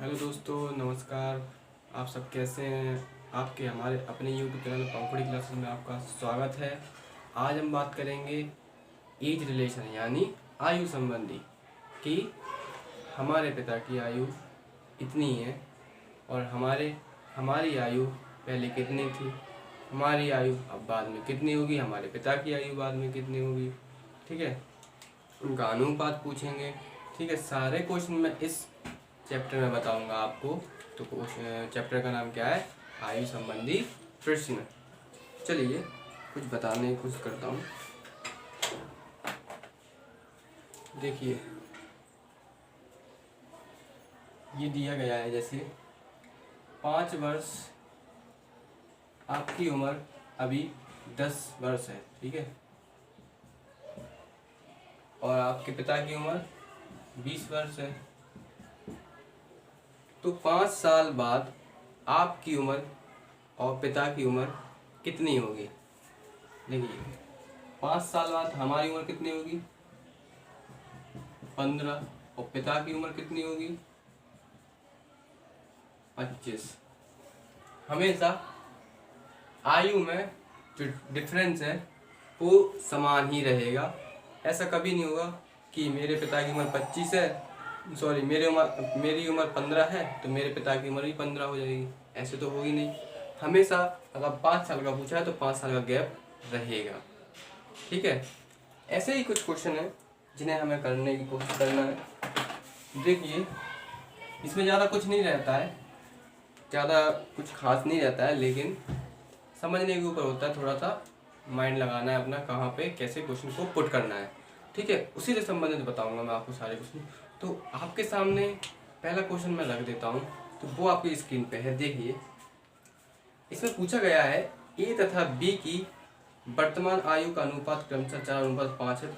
Hello दोस्तों, नमस्कार। आप सब कैसे हैं? आपके हमारे अपने यूट्यूब चैनल पंखुड़ी क्लासेस में आपका स्वागत है। आज हम बात करेंगे एज रिलेशन यानी आयु संबंधी कि हमारे पिता की आयु इतनी है और हमारी आयु पहले कितनी थी, हमारी आयु अब बाद में कितनी होगी, हमारे पिता की आयु बाद में कितनी होगी। ठीक है, उनका अनुपात पूछेंगे। ठीक है, सारे क्वेश्चन मैं इस चैप्टर में बताऊंगा आपको। तो चैप्टर का नाम क्या है? आयु संबंधी प्रश्न। चलिए कुछ बताने की कोशिश करता हूँ। देखिए, ये दिया गया है जैसे 5 वर्ष, आपकी उम्र अभी 10 वर्ष है। ठीक है, और आपके पिता की उम्र 20 वर्ष है। तो 5 साल बाद आपकी उम्र और पिता की उम्र कितनी होगी? देखिए, 5 साल बाद हमारी उम्र कितनी होगी? 15। और पिता की उम्र कितनी होगी? 25। हमेशा आयु में जो डिफरेंस है वो समान ही रहेगा। ऐसा कभी नहीं होगा कि मेरे पिता की उम्र 25 है, सॉरी मेरी उम्र 15 है तो मेरे पिता की उम्र भी 15 हो जाएगी। ऐसे तो होगी नहीं। हमेशा अगर 5 साल का पूछा है तो 5 साल का गैप रहेगा। ठीक है, ऐसे ही कुछ क्वेश्चन है जिन्हें हमें करने की कोशिश करना है। देखिए, इसमें ज़्यादा कुछ नहीं रहता है, ज़्यादा कुछ खास नहीं रहता है, लेकिन समझने के ऊपर होता है। थोड़ा सा माइंड लगाना है अपना, कहाँ पे कैसे क्वेश्चन को पुट करना है। ठीक है, उसी से संबंधित बताऊंगा मैं आपको सारे क्वेश्चन। तो आपके सामने पहला क्वेश्चन मैं रख देता हूँ, तो वो आपकी स्क्रीन पे है। देखिए, इसमें पूछा गया है ए तथा बी की वर्तमान आयु का अनुपात क्रमशः 4:5 है।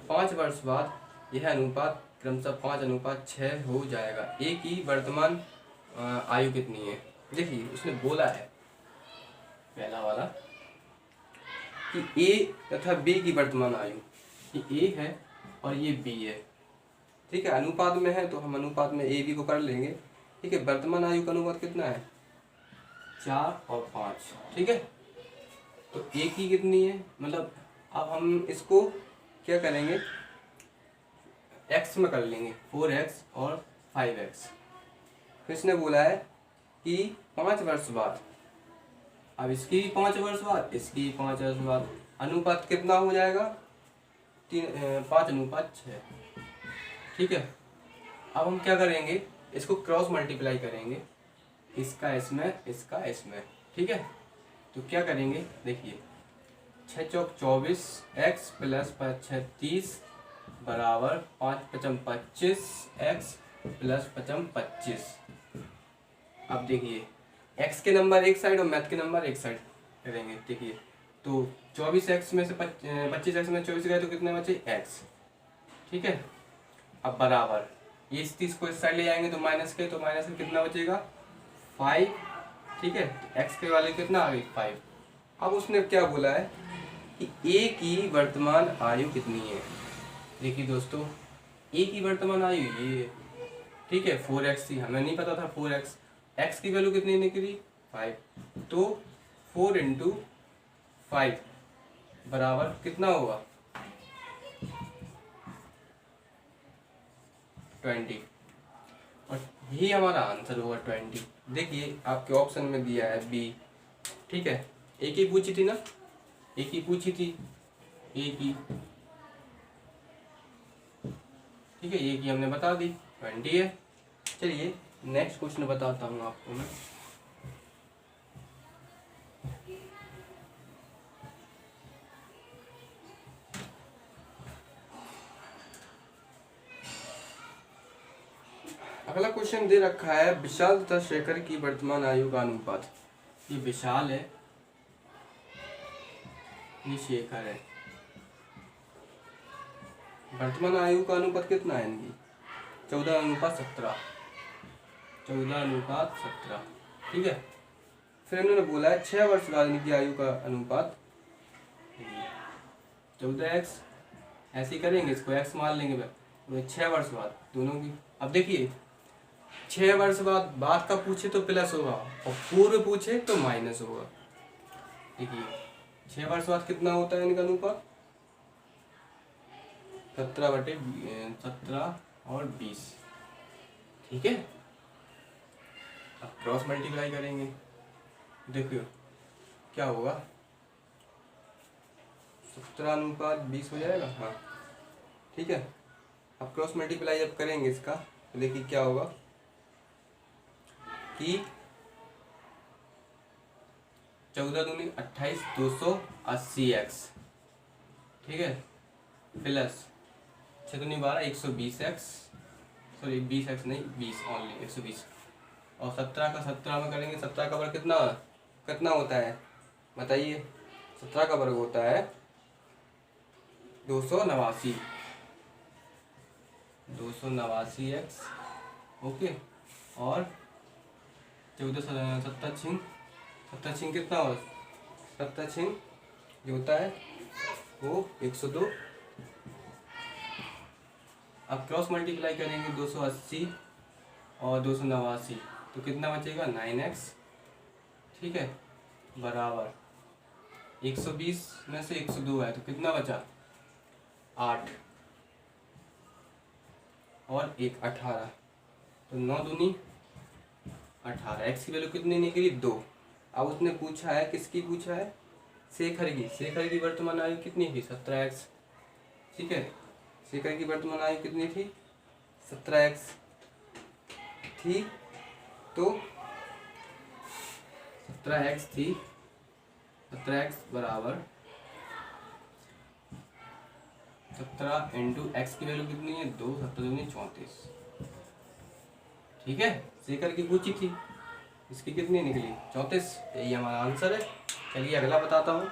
5 वर्ष बाद यह अनुपात क्रमशः 5:6 हो जाएगा। ए की वर्तमान आयु कितनी है? देखिए, उसने बोला है पहला वाला कि ए तथा बी की वर्तमान आयु, ये ए है और ये बी है। ठीक है, अनुपात में है तो हम अनुपात में ए बी को कर लेंगे। ठीक है, वर्तमान आयु का अनुपात कितना है? 4 और 5। ठीक है, तो ए की कितनी है? मतलब अब हम इसको क्या करेंगे, एक्स में कर लेंगे, 4x और 5x। फिर इसने बोला है कि 5 वर्ष बाद, अब इसकी 5 वर्ष बाद, इसकी 5 वर्ष बाद अनुपात कितना हो जाएगा? 5:6। ठीक है, अब हम क्या करेंगे, इसको क्रॉस मल्टीप्लाई करेंगे, इसका इसमें, इसका इसमें। ठीक है, तो क्या करेंगे, देखिए 6 चौक 24, x प्लस 5 6 30 बराबर 5 पचम 25, x प्लस 5 25। अब देखिए, x के नंबर एक साइड और मैथ के नंबर एक साइड करेंगे। देखिए, तो 24x में से 25x में 24 गए तो कितने बचे? x। ठीक है, अब बराबर ये इस 30 को इस साइड ले जाएंगे तो माइनस के, तो माइनस के कितना बचेगा? 5। ठीक है, एक्स के वाले कितना आ गई? 5। अब उसने क्या बोला है कि ए की वर्तमान आयु कितनी है? देखिए दोस्तों, ए की वर्तमान आयु ये है। ठीक है, 4x थी, हमें नहीं पता था 4x। एक्स की वैल्यू कितनी निकली? 5। तो 4 × 5 बराबर कितना होगा? 20। और यही हमारा आंसर होगा 20। देखिए, आपके ऑप्शन में दिया है बी। ठीक है, एक ही पूछी थी ना, एक ही पूछी थी, एक ही। ठीक है, एक ही हमने बता दी, 20 है। चलिए नेक्स्ट क्वेश्चन बताता हूँ आपको मैं। अगला क्वेश्चन दे रखा है विशाल तथा शेखर की वर्तमान आयु का अनुपात। ये विशाल है, ये शेखर है। वर्तमान आयु का अनुपात कितना है इनकी? 14:17। 14:17। ठीक है, फिर इन्होंने बोला है 6 वर्ष बाद इनकी आयु का अनुपात 14x। ऐसे ही करेंगे, इसको x मान लेंगे, 6 वर्ष बाद दोनों की। अब देखिए, 6 वर्ष बाद का पूछे तो प्लस होगा और पूर्व पूछे तो माइनस होगा। देखिए 6 वर्ष बाद कितना होता है इनका अनुपात 17/17 और 20। ठीक है, अब क्रॉस मल्टीप्लाई करेंगे, देखियो क्या होगा 17/20 हो जाएगा। हाँ ठीक है, अब क्रॉस मल्टीप्लाई जब करेंगे इसका तो देखिए क्या होगा कि 14 दूनी 28 280x, ठीक है, प्लस 6 दूनी 12 120x, सॉरी 20x नहीं 20 ओनली 120, और 17 का 17 में करेंगे, 17 का वर्ग कितना कितना होता है बताइए, 17 का वर्ग होता है 289, 289x, ओके, और 14 सत्तर छिंग कितना हो, 70 छिंग जो होता है वो 102। अब क्रॉस मल्टीप्लाई करेंगे 280 और 289 तो कितना बचेगा 9x, ठीक है, बराबर 120 में से 102 है तो कितना बचा 8 और 1 18, तो 9 दूनी 18, x की वैल्यू कितनी निकली 2। अब उसने पूछा है, किसकी पूछा है, शेखर की वर्तमान आयु कितनी थी 17x, ठीक है, शेखर की वर्तमान आयु कितनी थी 17x थी, तो 17x थी, 17x बराबर 17 इंटू एक्स की वैल्यू कितनी है 2, 17 दूनी 34, ठीक है, शेखर की पूछी थी, इसकी कितनी निकली 34, यही हमारा आंसर है। चलिए अगला बताता हूँ।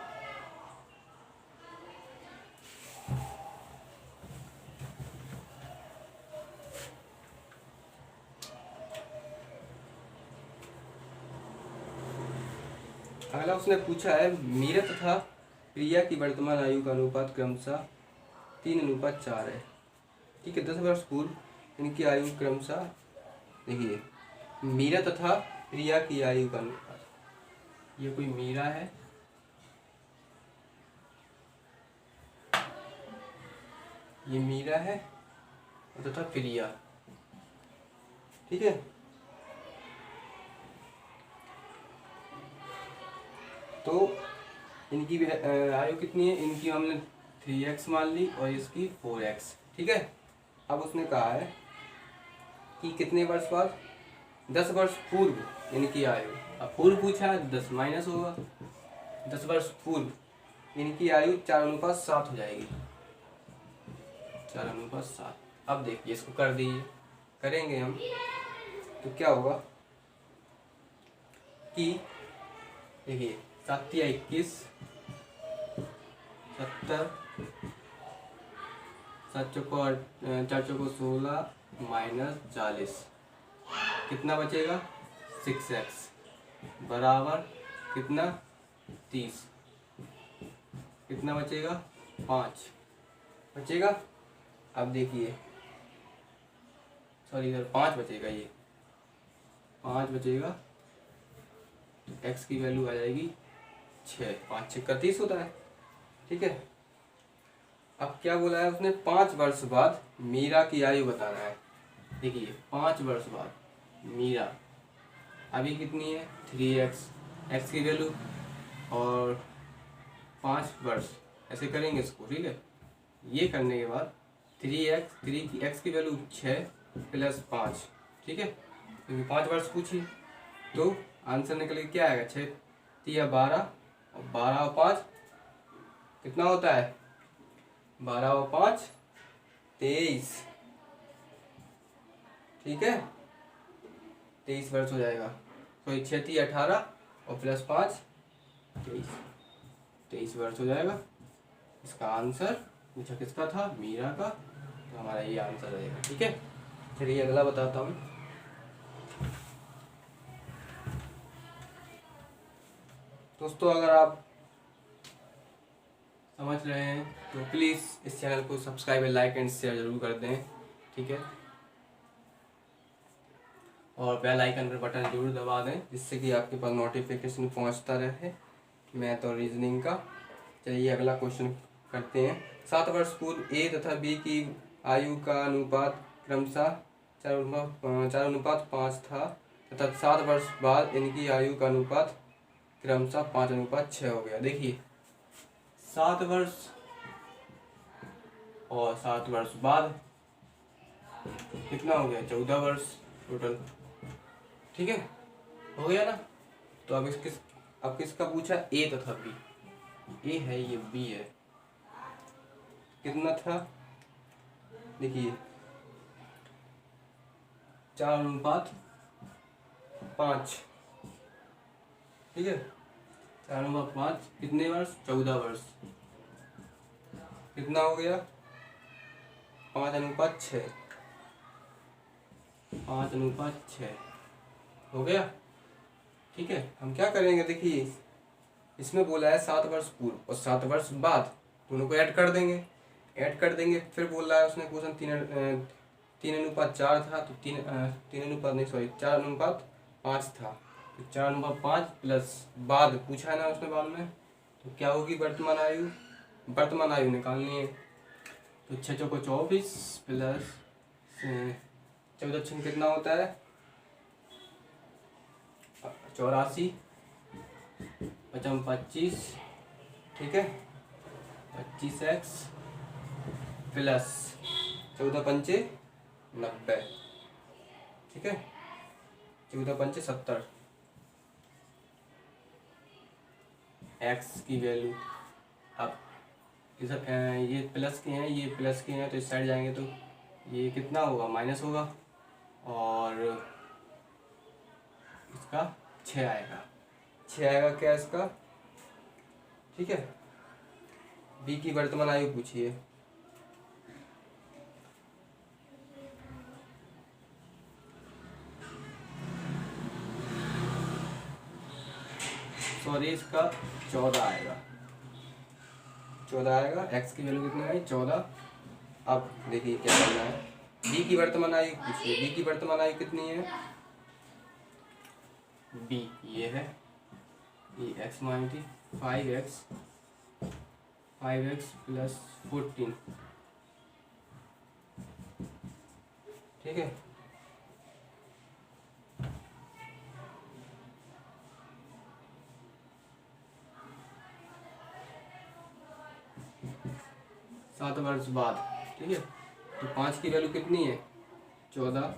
अगला उसने पूछा है मीरा तथा प्रिया की वर्तमान आयु का अनुपात क्रमशः 3:4 है, ठीक है, 10 वर्ष पूर्व इनकी आयु क्रमशः, देखिए मीरा तथा प्रिया की आयु का अनुपात, ये कोई मीरा है, ये मीरा है तथा प्रिया, ठीक है, तो इनकी आयु कितनी है, इनकी हमने 3x मान ली और इसकी 4x, ठीक है। अब उसने कहा है कि कितने वर्ष बाद 10 वर्ष पूर्व इनकी आयु, अब पूर्व पूछा है 10 माइनस होगा, 10 वर्ष पूर्व इनकी आयु 4:7 हो जाएगी, 4:7। अब देखिए इसको कर दीजिए, करेंगे हम तो क्या होगा कि देखिए 7 या 21, 70, 7 चौको 4 चौको 16 माइनस 40, कितना बचेगा 6x बराबर कितना 30, कितना बचेगा 5 बचेगा। अब देखिए सॉरी इधर 5 बचेगा, ये 5 बचेगा, तो x की वैल्यू आ जाएगी 6, 5 6 30 होता है, ठीक है। अब क्या बोला है उसने 5 वर्ष बाद मीरा की आयु बताना है, देखिए 5 वर्ष बाद मीरा अभी कितनी है 3x, x की वैल्यू और 5 वर्ष, ऐसे करेंगे इसको, ठीक है। ये करने के बाद 3x, 3 की x की वैल्यू 6 प्लस 5, ठीक है, क्योंकि 5 वर्ष पूछी तो आंसर निकल के क्या आएगा 6 3 12 और 12 और 5 कितना होता है 12 और 5 23, ठीक है, 23 वर्ष हो जाएगा, तो 6 3 18 और प्लस 5 23 वर्ष हो जाएगा। इसका आंसर पूछा किसका था मीरा का, तो हमारा ये आंसर रहेगा, ठीक है। चलिए अगला बताता हूँ। दोस्तों अगर आप समझ रहे हैं तो प्लीज़ इस चैनल को सब्सक्राइब, लाइक एंड शेयर जरूर कर दें, ठीक है। और बेल आइकन पर बटन जरूर दबा दें जिससे कि आपके पास नोटिफिकेशन पहुंचता रहे मैथ और रीजनिंग का। चलिए अगला क्वेश्चन करते हैं। 7 वर्ष पूर्व ए तथा बी की आयु का अनुपात क्रमशः 4:5 था तथा 7 वर्ष बाद इनकी आयु का अनुपात क्रमशः 5:6 हो गया। देखिए 7 वर्ष और 7 वर्ष बाद कितना हो गया, 14 वर्ष टोटल। ठीक है, हो गया ना। तो अब किसका पूछा, ए तथा बी। ए है, ये बी है। कितना था, देखिए 4:5। ठीक है, 4:5 कितने वर्ष, 14 वर्ष। कितना हो गया, 5:6। 5:6 हो गया। ठीक है, हम क्या करेंगे, देखिए इसमें बोला है 7 वर्ष पूर्व और 7 वर्ष बाद, दोनों को ऐड कर देंगे। फिर बोल रहा है उसने क्वेश्चन 3:4 था, तो 4:5 था। तो 4:5 प्लस बाद पूछा है ना उसने बाद में, तो क्या होगी, वर्तमान आयु निकालनी है। तो 6 चौको 24 प्लस 14 कितना होता है, 84, 25। ठीक है, 25x प्लस 14×5 90। ठीक है, 14×5 70। x की वैल्यू, अब ये प्लस के हैं, ये प्लस के हैं, तो इस साइड जाएंगे तो ये कितना होगा, माइनस होगा, और इसका 6 आएगा। 6 आएगा क्या इसका। ठीक है, बी की वर्तमान आयु पूछिए। सॉरी, इसका 14 आएगा। 14 आएगा। एक्स की वैल्यू कितनी आई, 14। अब देखिए क्या करना है, बी की वर्तमान आयु पूछिए। बी की वर्तमान आयु कितनी है, बी ये है, ये एक्स माइनस 5x प्लस 14। ठीक है, सात वर्ष बाद। ठीक है, तो 5 की वैल्यू कितनी है, 14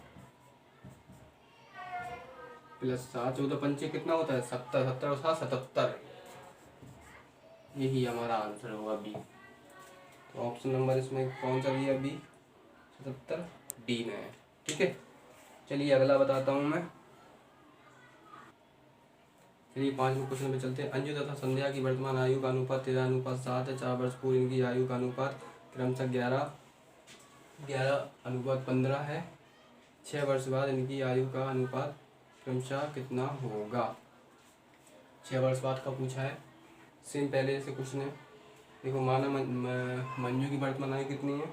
प्लस 7, 14×5 कितना होता है, 70। 70 और 7 77। यही हमारा आंसर होगा बी। तो ऑप्शन नंबर इसमें कौन सा दिया, बी 77 डी में है। ठीक है, चलिए अगला बताता हूँ मैं। चलिए 5वें क्वेश्चन पे चलते हैं। अंजू तथा संध्या की वर्तमान आयु का अनुपात 13:7 है। 4 वर्ष पूर्व इनकी आयु का अनुपात क्रमशः 11:15 है। 6 वर्ष बाद इनकी आयु का अनुपात क्रमशः कितना होगा। 6 वर्ष बाद का पूछा है, सेम पहले से क्वेश्चन है। देखो माना मंजू की वर्तमान आयु कितनी है,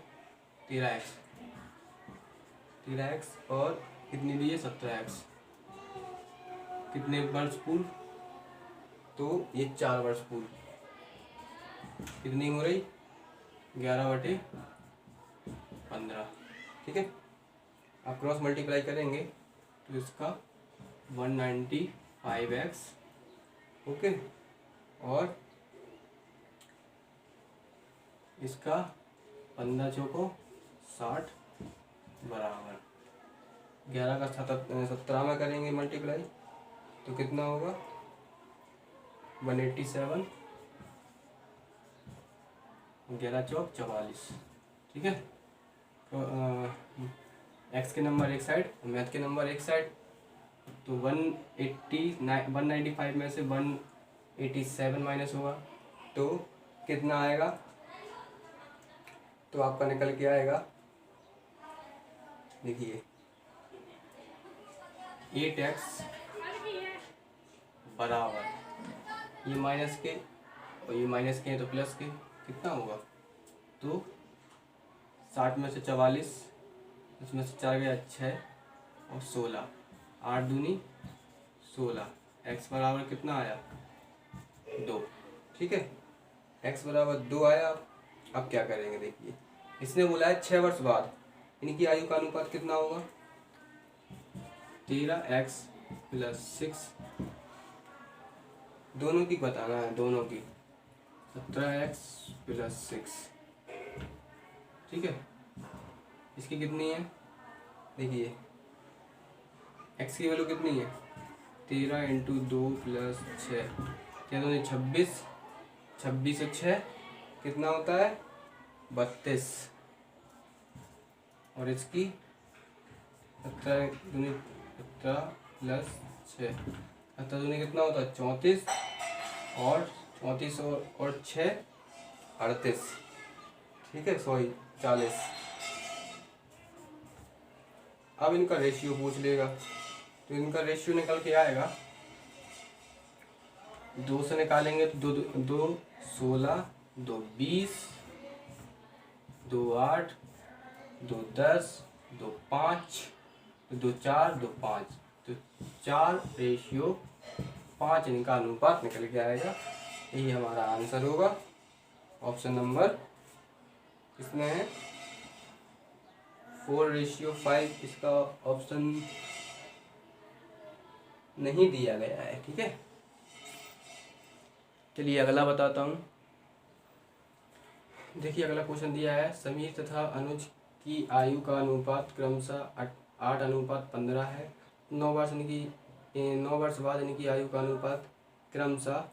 13x और कितनी दी है, 17x। कितने वर्ष पूर्व, तो ये 4 वर्ष पूर्व। कितनी हो रही, 11/15। ठीक है, आप क्रॉस मल्टीप्लाई करेंगे तो इसका 195x। ओके, और इसका 15 चौको 60 बराबर 11 का 17 में करेंगे मल्टीप्लाई तो कितना होगा, 187। 11 चौक 44। ठीक है, तो एक्स के नंबर एक साइड, मैथ के नंबर एक साइड। तो 195 में से 187 माइनस होगा तो कितना आएगा, तो आपका निकल के आएगा, देखिए 8x बराबर, ये माइनस के और ये माइनस के हैं तो प्लस के, कितना होगा, तो 60 में से 44, इसमें से 4 गया 6 और 16, 8 दूनी 16, x बराबर कितना आया 2। ठीक है, x बराबर 2 आया। अब क्या करेंगे, देखिए इसने बोला है 6 वर्ष बाद इनकी आयु का अनुपात कितना होगा, 13x + 6, दोनों की बताना है, दोनों की 17x + 6। ठीक है, इसकी कितनी है, देखिए x की वैल्यू कितनी है 13 × 2 + 6, क्या तो 26, 26 से 6 कितना होता है 32, और इसकी 17 दूनी 17 + 6, 17 दूनी कितना होता है 34, और 34 और 6 38। ठीक है, सॉरी 40। अब इनका रेशियो पूछ लेगा, तो इनका रेशियो निकल के आएगा, 2 से निकालेंगे तो 2 16, 2 20, 2 8, 2 10, 2 5, 2 4, 2 5, तो 4:5 इनका अनुपात निकल के आएगा। यही हमारा आंसर होगा। ऑप्शन नंबर किसमें है 4:5, इसका ऑप्शन नहीं दिया गया है। ठीक है, चलिए अगला बताता हूँ। देखिए अगला क्वेश्चन दिया है, समीर तथा अनुज की आयु का अनुपात क्रमशः 8:15 है। 9 वर्ष बाद इनकी आयु का अनुपात क्रमशः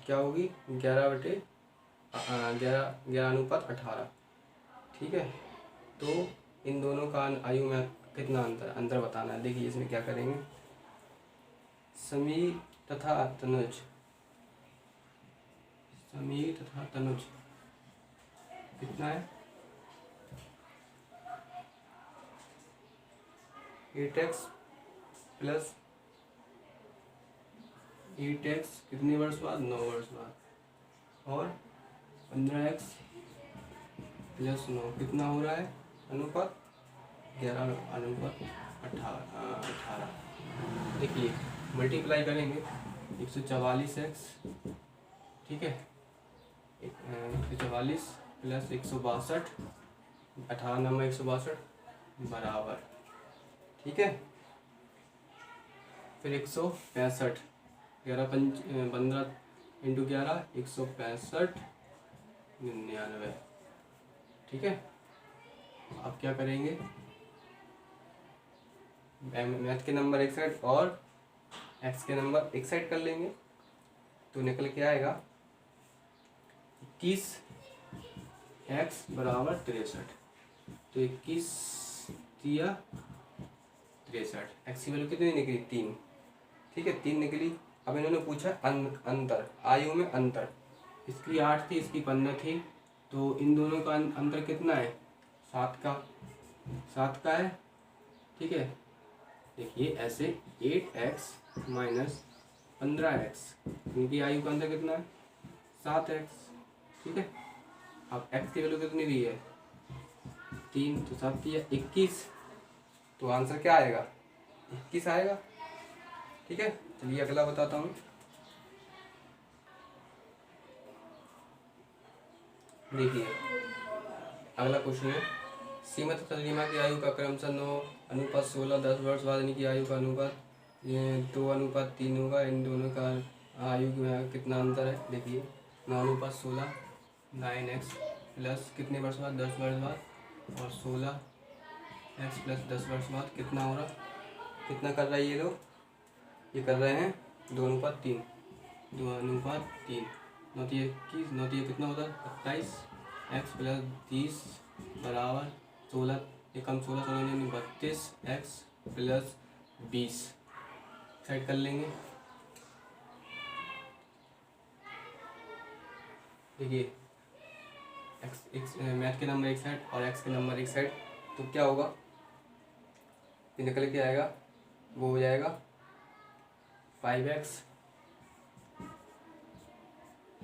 क्या होगी 11:18। ठीक है, तो इन दोनों का आयु में कितना अंतर बताना है। देखिए इसमें क्या करेंगे, समीर तथा तनुज कितना है 8x कितने वर्ष बाद 9 वर्ष बाद, और 15x + 9 कितना हो रहा है अनुपात 11:18। देखिए मल्टीप्लाई करेंगे 144x, ठीक है 144 + 162, 18 नंबर 162 बराबर, ठीक है फिर 165, 11 15 × 11 165 99। ठीक है, अब क्या करेंगे, मैथ के नंबर एक साइड और एक्स के नंबर एक साइड कर लेंगे, तो निकल के आएगा 21x = 63। तो 21 दिया 63, एक्स की वैल्यू कितनी निकली 3। ठीक है 3 निकली। अब इन्होंने पूछा अंतर, आयु में अंतर, इसकी 8 थी इसकी 15 थी, तो इन दोनों का अंतर कितना है 7 का है। ठीक है, देखिए ऐसे 8x - 15x, इनकी आयु का अंतर कितना है 7x। ठीक है, अब x की वैल्यू कितनी दी है 3, तो 7 दिया 21, तो आंसर क्या आएगा 21 आएगा। ठीक है, चलिए अगला बताता हूँ। देखिए अगला क्वेश्चन है, सीमा तथा रीमा की आयु का क्रमशः 9:16, 10 वर्ष बाद इनकी आयु का अनुपात 2:3 होगा। इन दोनों का आयु में कितना अंतर है, देखिए 9:16 9x प्लस कितने वर्ष बाद 10 वर्ष बाद, और 16x + 10 वर्ष बाद कितना हो रहा, कितना कर रहा है ये लोग, ये कर रहे हैं 2:3, 2:3, 9 × 21, 9 × कितना होता है 27, x + 30 बराबर 16, ये कम 16 32, x + 20 साइड कर लेंगे। देखिए x मैथ के नंबर एक साइड और x के नंबर एक साइड, तो क्या होगा, ये निकल के आएगा, वो हो जाएगा 5x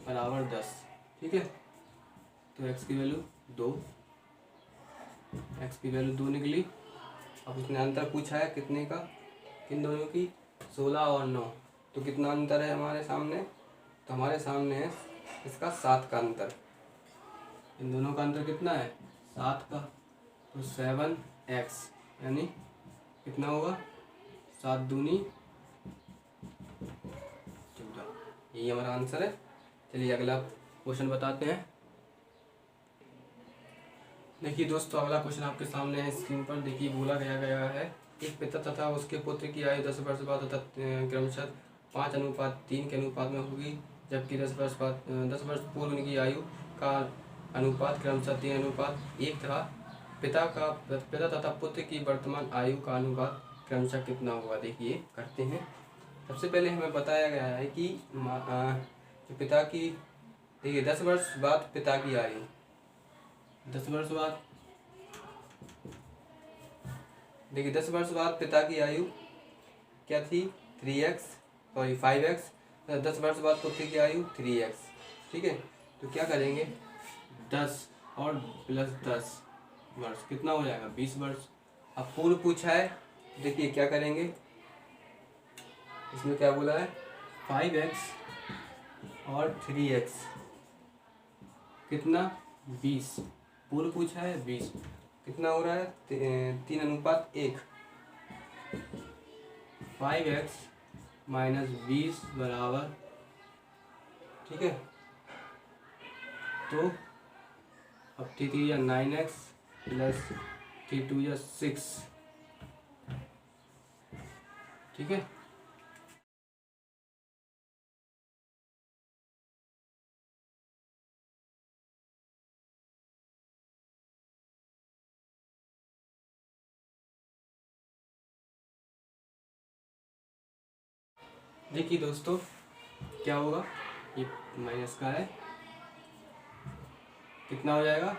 = 10। ठीक है, तो x की वैल्यू 2, x की वैल्यू 2 निकली। अब उसने अंतर पूछा है कितने का किन दोनों की? 16 और 9। तो कितना अंतर है हमारे सामने? तो हमारे सामने है इसका 7 का अंतर। इन दोनों का अंतर कितना है? 7 का। तो 7x यानी कितना होगा? 7 दूनी 14। यही हमारा आंसर है। चलिए अगला क्वेश्चन बताते हैं। देखिए दोस्तों, अगला क्वेश्चन आपके सामने है स्क्रीन पर। देखिए बोला गया है एक पिता तथा उसके पुत्र की आयु 10 वर्ष बाद तथा क्रमशः 5:3 के अनुपात में होगी, जबकि 10 वर्ष पूर्व उनकी आयु का अनुपात क्रमशः 3:1 था। पिता तथा पुत्र की वर्तमान आयु का अनुपात क्रमशः कितना होगा? देखिए करते हैं। सबसे पहले हमें बताया गया है कि जो पिता की, देखिए 10 वर्ष बाद पिता की आयु, 10 वर्ष बाद, देखिए 10 वर्ष बाद पिता की आयु क्या थी? 5x। 10 वर्ष बाद पुत्र की आयु 3x। ठीक है, तो क्या करेंगे? 10 और प्लस 10 वर्ष कितना हो जाएगा? 20 वर्ष। अब पूर्व पूछा है, देखिए क्या करेंगे, इसमें क्या बोला है? 5x और 3x कितना? 20। पूर्व पूछा है 20, कितना हो रहा है? 3:1। 5x माइनस 20 बराबर, ठीक है, तो अब 3 या 9x प्लस 3 या 6, ठीक है। देखिए दोस्तों क्या होगा, ये माइनस का है, कितना हो जाएगा?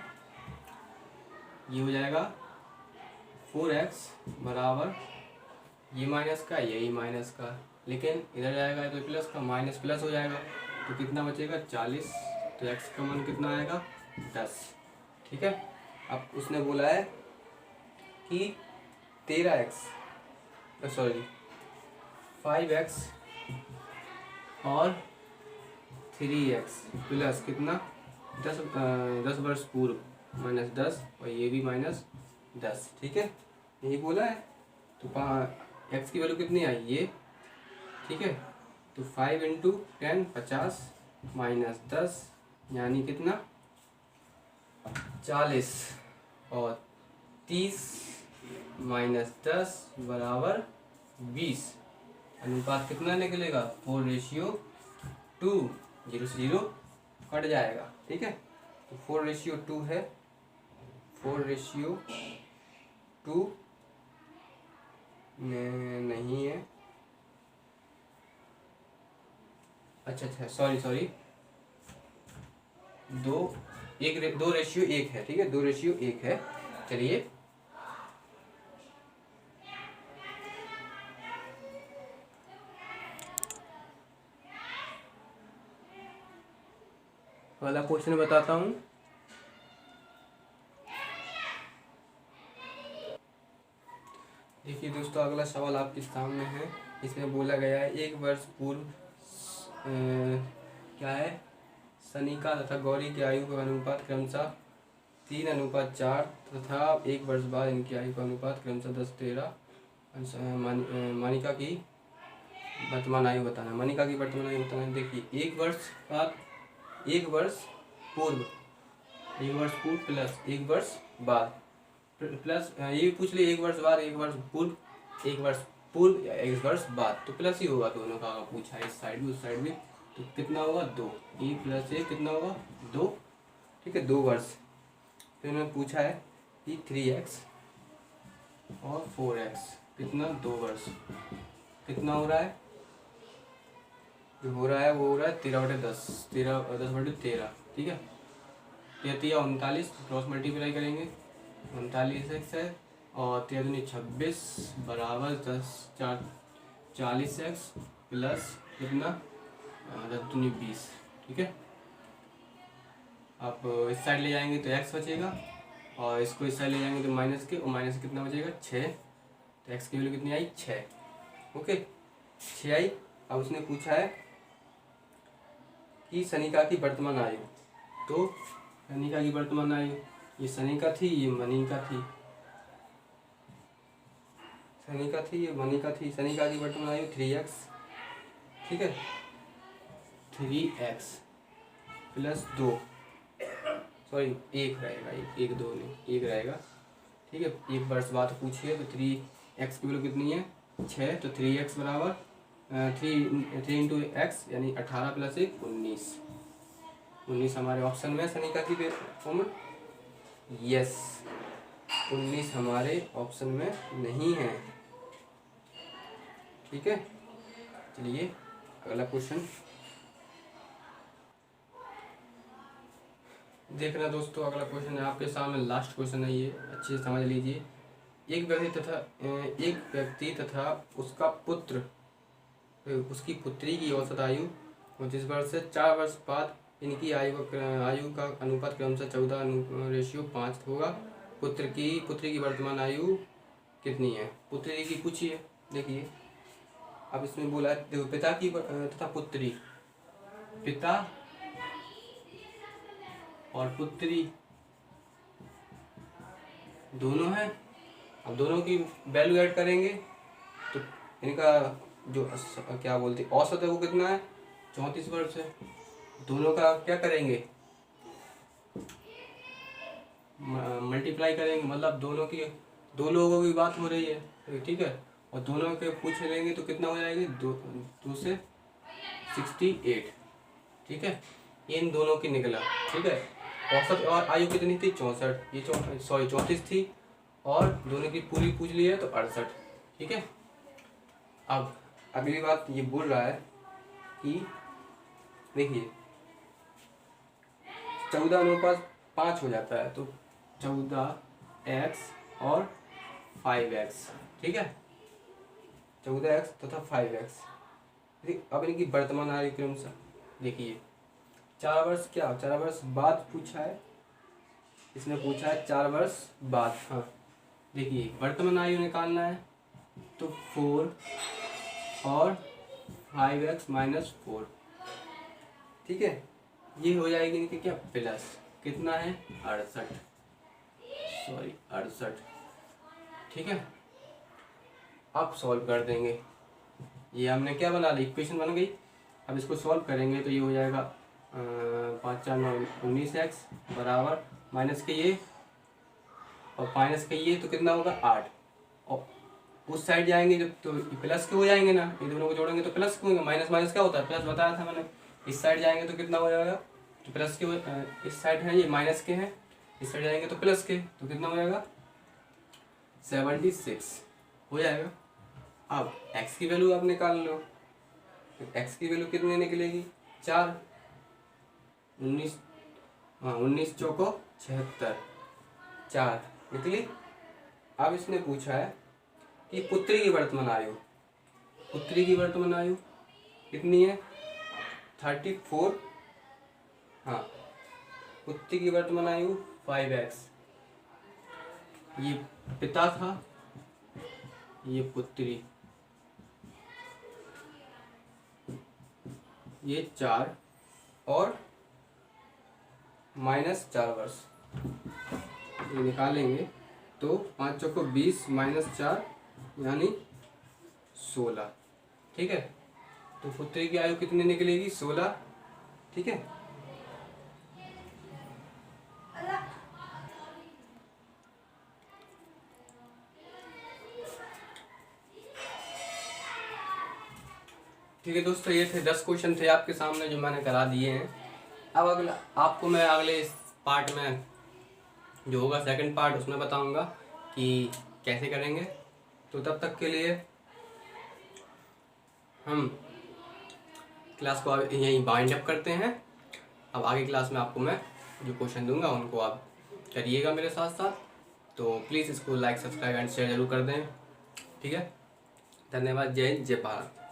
ये हो जाएगा 4x बराबर, ये माइनस का, यही माइनस का, लेकिन इधर जाएगा तो प्लस का, माइनस प्लस हो जाएगा, तो कितना बचेगा? 40। तो x का मान कितना आएगा? 10। ठीक है। अब उसने बोला है कि 5x और 3x प्लस कितना? 10 वर्ष पूर्व माइनस 10, और ये भी माइनस 10। ठीक है, यही बोला है। तो x की वैल्यू कितनी आई? ये, ठीक है। तो 5 × 10 50 माइनस 10 यानी कितना? 40, और 30 माइनस 10 बराबर 20। अनुपात कितना निकलेगा? 4:2। 0 से 0 कट जाएगा। ठीक है, तो 4:2 है, 4:2 नहीं है, अच्छा सॉरी 2:1 है। ठीक है, 2:1 है। चलिए अगला क्वेश्चन बताता हूँ। देखिए दोस्तों, अगला सवाल आपके सामने है। इसमें बोला गया है 1 वर्ष पूर्व क्या है, सनिका तथा गौरी की आयु का अनुपात क्रमशः 3:4 तथा 1 वर्ष बाद इनकी आयु का अनुपात क्रमशः 10:13। मानिका की वर्तमान आयु बताना। मानिका की वर्तमान आयु बताना। देखिए 1 वर्ष बाद, 1 वर्ष पूर्व, 1 वर्ष पूर्व प्लस 1 वर्ष बाद, प्लस ये पूछ लिए 1 वर्ष बाद, 1 वर्ष पूर्व, 1 वर्ष पूर्व या 1 वर्ष बाद, तो प्लस ही होगा दोनों का। पूछा है इस साइड भी उस साइड भी, तो कितना होगा? 2। 1 + 1 कितना होगा? 2। ठीक है, 2 वर्ष। फिर उन्होंने पूछा है कि 3x और 4x कितना? 2 वर्ष। कितना हो रहा है? जो हो रहा है वो हो रहा है 13/10, 10/13। ठीक है, 33 और 39 क्रॉस मल्टीप्लाई करेंगे, 39x है, और 13 × 26 बराबर 10 4 40x प्लस कितना? 10 × 20। ठीक है, आप इस साइड ले जाएंगे तो x बचेगा, और इसको इस साइड ले जाएंगे तो माइनस के, और माइनस कितना बचेगा? 6। तो x की वैल्यू कितनी आई? 6। ओके 6 आई। अब उसने पूछा है कि सनिका की वर्तमान आयु, तो सनिका की वर्तमान आयु, ये सनिका थी, ये मनिका थी, सनिका थी, ये मनिका थी। सनिका की वर्तमान आयु 3x, ठीक है, 3x प्लस 2, सॉरी 1 रहेगा, 1 2 नहीं 1 रहेगा, ठीक है। 1 वर्ष बाद पूछिए तो 3x की वैल्यू कितनी है 6, तो 3x बराबर 3 इंटू एक्स यानी 18 प्लस 1 19। 19 हमारे ऑप्शन में सनिका की फॉर्म, यस 19 हमारे ऑप्शन में नहीं है, ठीक है। चलिए अगला क्वेश्चन देखना दोस्तों। अगला क्वेश्चन है आपके सामने, लास्ट क्वेश्चन है ये, अच्छे से समझ लीजिए। एक व्यक्ति तथा उसका पुत्र, उसकी पुत्री की औसत आयु 29 वर्ष से 4 वर्ष बाद इनकी आयु का अनुपात क्रमशः 14:5 होगा। पुत्री की वर्तमान आयु कितनी है? पुत्री की पूछिए। देखिए अब इसमें बोला है, देखो पिता की तथा पुत्री, पिता और पुत्री दोनों हैं। अब दोनों की वैल्यू ऐड करेंगे तो इनका जो क्या बोलते हैं औसत है वो कितना है 34 वर्ष है। दोनों का क्या करेंगे मल्टीप्लाई करेंगे, मतलब दोनों की, 2 लोगों की बात हो रही है, ठीक है। और दोनों के पूछ लेंगे तो कितना हो जाएगी 2 से 68, ठीक है। इन दोनों की निकला, ठीक है। औसत और आयु कितनी थी 64, ये 34 थी, और दोनों की पूरी पूछ ली है तो 68, ठीक है। अब अगली बात ये बोल रहा है कि देखिए 14:5 हो जाता है, तो 14x और 5x, ठीक है, 14x तथा 5x। अब इनकी वर्तमान आयु क्रमशः देखिए 4 वर्ष क्या 4 वर्ष बाद पूछा है, इसने पूछा है 4 वर्ष बाद। हाँ देखिए वर्तमान आयु निकालना है तो 4 और 5x माइनस 4, ठीक है। ये हो जाएगी इनकी क्या प्लस कितना है 68, सॉरी 68, ठीक है। अब सॉल्व कर देंगे, ये हमने क्या बना ली इक्वेशन बन गई। अब इसको सॉल्व करेंगे तो ये हो जाएगा 5 4 9 19x बराबर माइनस के ये और माइनस के ये, तो कितना होगा 8। और उस साइड जाएंगे जब तो प्लस के हो जाएंगे ना, ये दोनों को जोड़ेंगे तो प्लस के होंगे। माइनस माइनस क्या होता है प्लस, बताया था मैंने। इस साइड जाएंगे तो कितना हो जाएगा तो प्लस के, इस साइड है ये माइनस के हैं, इस साइड जाएंगे तो प्लस के, तो कितना हो जाएगा 76 हो जाएगा। अब x की वैल्यू आप निकाल लो, तो x की वैल्यू कितनी निकलेगी 4, 19 19 चौको 76, 4 निकली। अब इसने पूछा है कि पुत्री की वर्तमान आयु, पुत्री की वर्तमान आयु कितनी है 34, हाँ पुत्री की वर्तमान आयु 5x। ये पिता था, ये पुत्री, ये 4 और माइनस 4 वर्ष, ये निकालेंगे तो 5 चौको 20 माइनस 4 यानी 16, ठीक है। तो पुत्री की आयु कितनी निकलेगी 16, ठीक है। ठीक है दोस्तों, ये थे 10 क्वेश्चन थे आपके सामने जो मैंने करा दिए हैं। अब अगला आपको मैं अगले पार्ट में जो होगा सेकंड पार्ट उसमें बताऊंगा कि कैसे करेंगे। तो तब तक के लिए हम क्लास को यहीं बाइंड अप करते हैं। अब आगे क्लास में आपको मैं जो क्वेश्चन दूंगा उनको आप करिएगा मेरे साथ साथ। तो प्लीज़ इसको लाइक सब्सक्राइब एंड शेयर जरूर कर दें, ठीक है। धन्यवाद। जय हिंद, जय भारत।